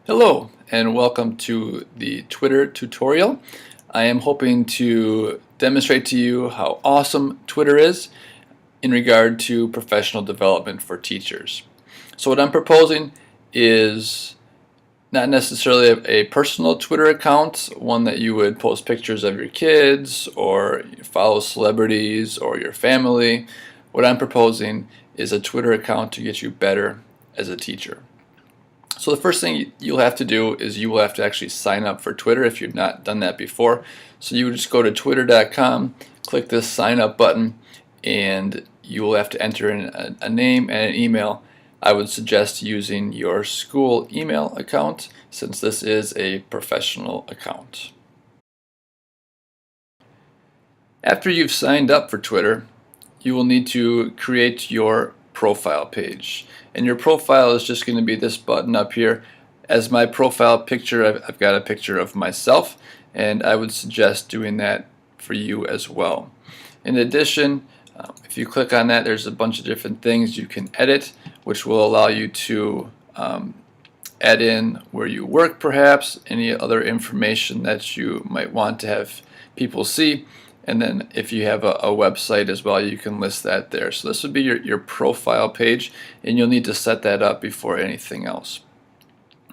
Hello and welcome to the Twitter tutorial. I am hoping to demonstrate to you how awesome Twitter is in regard to professional development for teachers. So what I'm proposing is not necessarily a personal Twitter account, one that you would post pictures of your kids or follow celebrities or your family. What I'm proposing is a Twitter account to get you better as a teacher. So the first thing you'll have to do is you will have to actually sign up for Twitter if you've not done that before. So you would just go to twitter.com, click this sign up button, and you will have to enter in a name and an email. I would suggest using your school email account since this is a professional account. After you've signed up for Twitter, you will need to create your profile page. And your profile is just going to be this button up here. As my profile picture, I've got a picture of myself, and I would suggest doing that for you as well. In addition, if you click on that, there's a bunch of different things you can edit, which will allow you to add in where you work, perhaps, any other information that you might want to have people see. And then if you have a website as well, you can list that there. So this would be your profile page, and you'll need to set that up before anything else.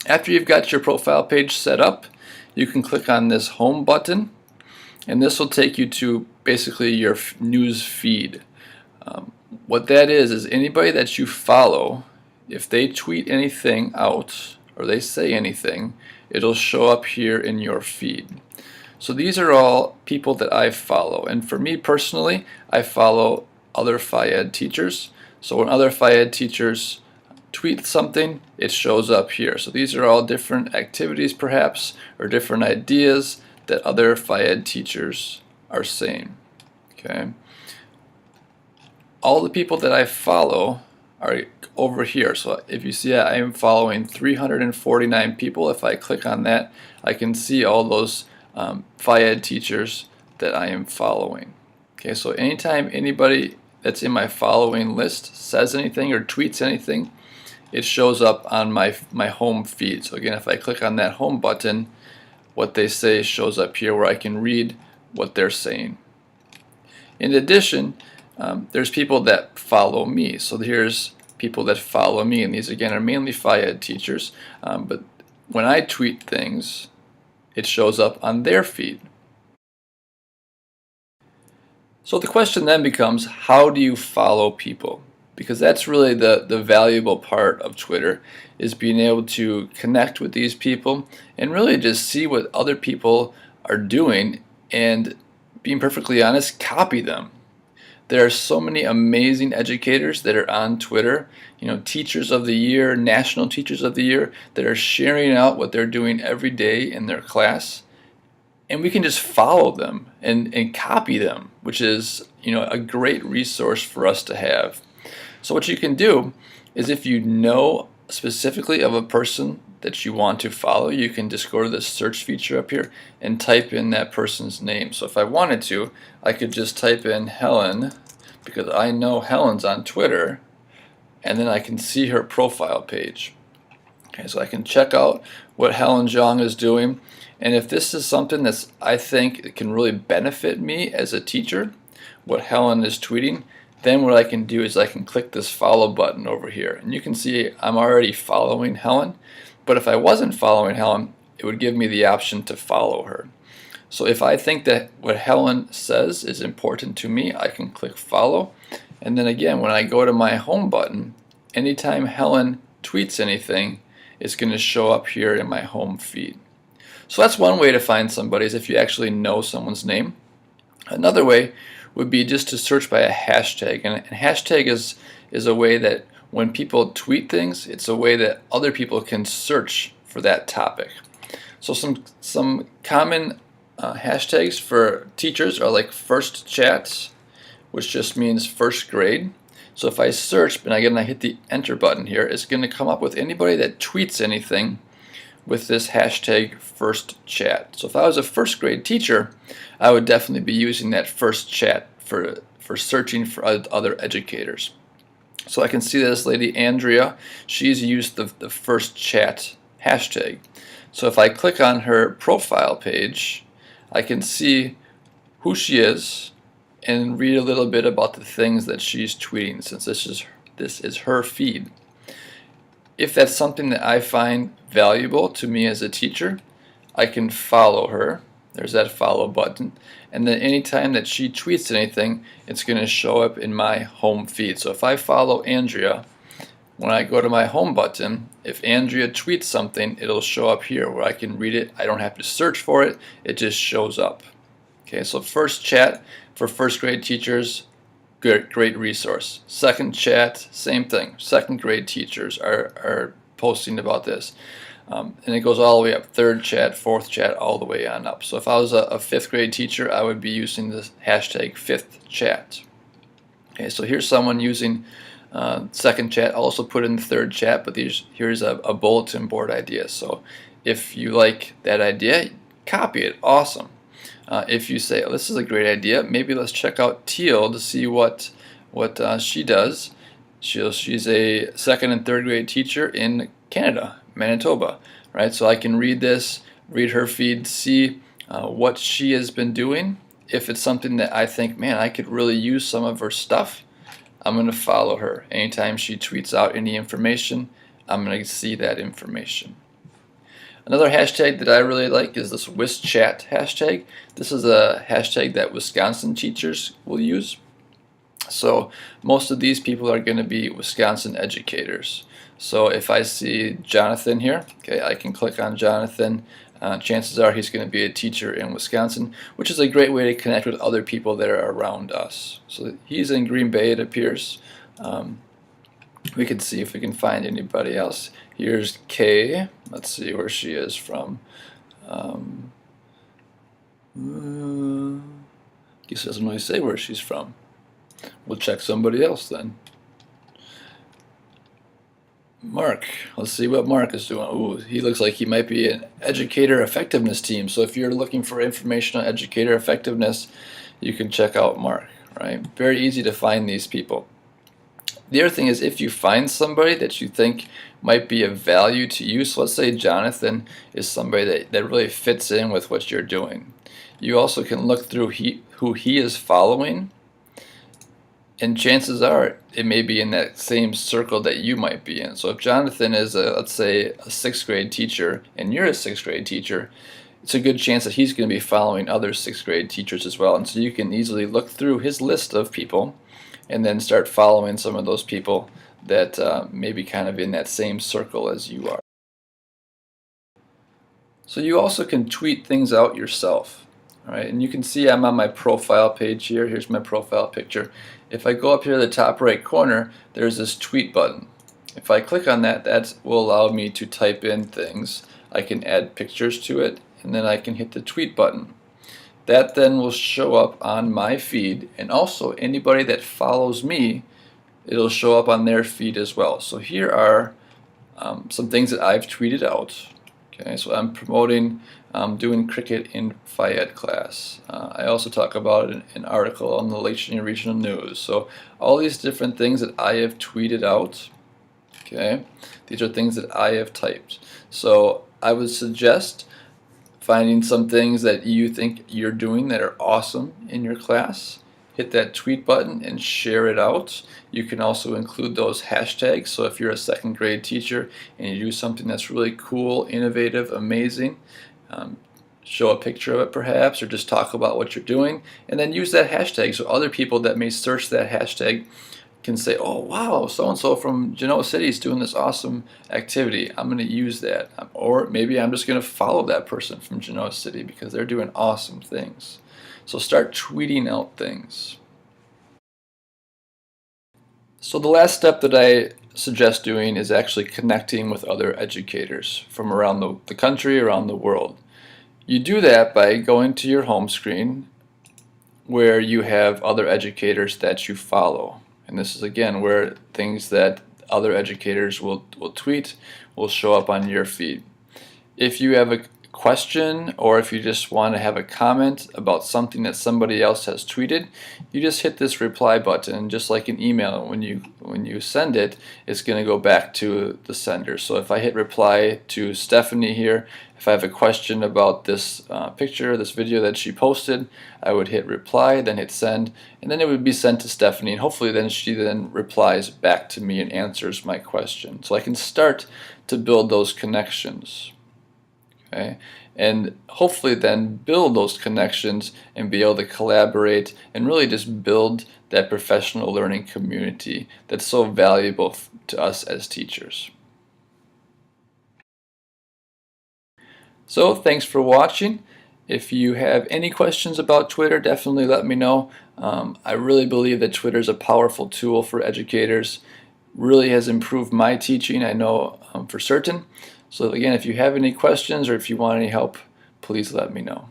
After you've got your profile page set up, you can click on this home button, and this will take you to basically your news feed. What that is anybody that you follow, if they tweet anything out or they say anything, it'll show up here in your feed. So these are all people that I follow, and for me personally, I follow other Phi-Ed teachers. So when other Phi-Ed teachers tweet something, it shows up here. So these are all different activities perhaps, or different ideas that other Phi-Ed teachers are saying. Okay. All the people that I follow are over here. So if you see I am following 349 people, if I click on that, I can see all those Phi-Ed teachers that I am following. Okay, so anytime anybody that's in my following list says anything or tweets anything, it shows up on my home feed. So again, if I click on that home button, what they say shows up here where I can read what they're saying. In addition, there's people that follow me. So here's people that follow me, and these again are mainly Phi-Ed teachers, but when I tweet things, it shows up on their feed. So the question then becomes, how do you follow people? Because that's really the valuable part of Twitter, is being able to connect with these people and really just see what other people are doing and, being perfectly honest, copy them. There are so many amazing educators that are on Twitter, teachers of the year, national teachers of the year, that are sharing out what they're doing every day in their class. And we can just follow them and copy them, which is, a great resource for us to have. So what you can do is, if you know specifically of a person that you want to follow, you can just go to the search feature up here and type in that person's name. So if I wanted to, I could just type in Helen, because I know Helen's on Twitter, and then I can see her profile page. Okay, so I can check out what Helen Zhang is doing, and if this is something that I think it can really benefit me as a teacher, what Helen is tweeting, then what I can do is I can click this follow button over here, and you can see I'm already following Helen. But if I wasn't following Helen, it would give me the option to follow her. So if I think that what Helen says is important to me, I can click follow. And then again, when I go to my home button, anytime Helen tweets anything, it's going to show up here in my home feed. So that's one way to find somebody, is if you actually know someone's name. Another way would be just to search by a hashtag. And hashtag is a way that when people tweet things, it's a way that other people can search for that topic. So some common hashtags for teachers are like first chats, which just means first grade. So if I search and I hit the enter button here, it's going to come up with anybody that tweets anything with this hashtag first chat. So if I was a first grade teacher, I would definitely be using that first chat for searching for other educators. So I can see this lady Andrea, she's used the first chat hashtag. So if I click on her profile page, I can see who she is and read a little bit about the things that she's tweeting, since this is her feed. If that's something that I find valuable to me as a teacher, I can follow her. There's that follow button. And then anytime that she tweets anything, it's going to show up in my home feed. So if I follow Andrea, when I go to my home button, if Andrea tweets something, it'll show up here where I can read it. I don't have to search for it. It just shows up. Okay, so first chat for first grade teachers, great resource. Second chat, same thing. Second grade teachers are posting about this. And it goes all the way up. Third chat, fourth chat, all the way on up. So if I was a fifth grade teacher, I would be using this hashtag fifth chat. Okay, so here's someone using second chat. I'll also put in the third chat, but here's a bulletin board idea. So if you like that idea, copy it. Awesome. If you say, oh, this is a great idea, maybe let's check out Teal to see what she does. She's a second and third grade teacher in Canada, Manitoba, right? So I can read this, read her feed, see what she has been doing. If it's something that I think, man, I could really use some of her stuff, I'm going to follow her. Anytime she tweets out any information, I'm going to see that information. Another hashtag that I really like is this WisChat hashtag. This is a hashtag that Wisconsin teachers will use. So most of these people are going to be Wisconsin educators. So if I see Jonathan here, okay, I can click on Jonathan. Chances are he's going to be a teacher in Wisconsin, which is a great way to connect with other people that are around us. So he's in Green Bay, it appears. We can see if we can find anybody else. Here's Kay. Let's see where she is from. Guess it doesn't really say where she's from. We'll check somebody else then. Mark. Let's see what Mark is doing. Ooh, he looks like he might be an educator effectiveness team. So if you're looking for information on educator effectiveness, you can check out Mark, right? Very easy to find these people. The other thing is, if you find somebody that you think might be of value to you, so let's say Jonathan is somebody that really fits in with what you're doing. You also can look through who he is following, and chances are it may be in that same circle that you might be in. So if Jonathan is, let's say, a sixth grade teacher, and you're a sixth grade teacher, it's a good chance that he's going to be following other sixth grade teachers as well. And so you can easily look through his list of people and then start following some of those people that may be kind of in that same circle as you are. So you also can tweet things out yourself. All right, and you can see I'm on my profile page here. Here's my profile picture. If I go up here to the top right corner, there's this tweet button. If I click on that, that will allow me to type in things. I can add pictures to it, and then I can hit the tweet button. That then will show up on my feed, and also anybody that follows me, it'll show up on their feed as well. So here are some things that I've tweeted out. Okay, so I'm promoting doing cricket in Fayette class. I also talk about an article on the Lake Geneva Regional News. So all these different things that I have tweeted out, okay, these are things that I have typed. So I would suggest finding some things that you think you're doing that are awesome in your class. Hit that tweet button and share it out. You can also include those hashtags. So if you're a second grade teacher and you do something that's really cool, innovative, amazing, show a picture of it perhaps, or just talk about what you're doing, and then use that hashtag so other people that may search that hashtag can say, oh wow, so-and-so from Genoa City is doing this awesome activity. I'm going to use that. Or maybe I'm just going to follow that person from Genoa City because they're doing awesome things. So start tweeting out things. So the last step that I suggest doing is actually connecting with other educators from around the country, around the world. You do that by going to your home screen where you have other educators that you follow. And this is again where things that other educators will tweet will show up on your feed. If you have a question, or if you just want to have a comment about something that somebody else has tweeted, you just hit this reply button. Just like an email, when you send it, it's going to go back to the sender. So if I hit reply to Stephanie here, if I have a question about this picture, this video that she posted, I would hit reply, then hit send, and then it would be sent to Stephanie, and hopefully then she then replies back to me and answers my question. So I can start to build those connections. Okay? And hopefully then build those connections and be able to collaborate and really just build that professional learning community that's so valuable to us as teachers. So thanks for watching. If you have any questions about Twitter, definitely let me know. I really believe that Twitter is a powerful tool for educators. Really has improved my teaching, I know for certain. So again, if you have any questions or if you want any help, please let me know.